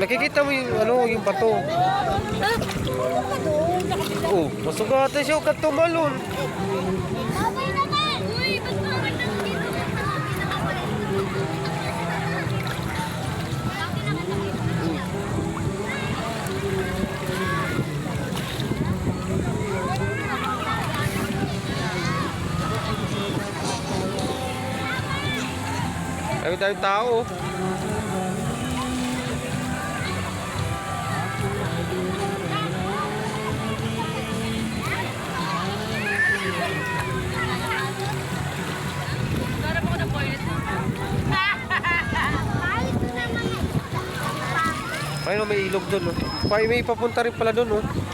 nakikita mo yung ano, yung bato. Oh, masugatan siya kat tumalon. Babay naman! Uy, ba't naman nandito? Dami tayong tao. Ayun, may ilog doon. Oh. May papunta rin pala doon. Oh.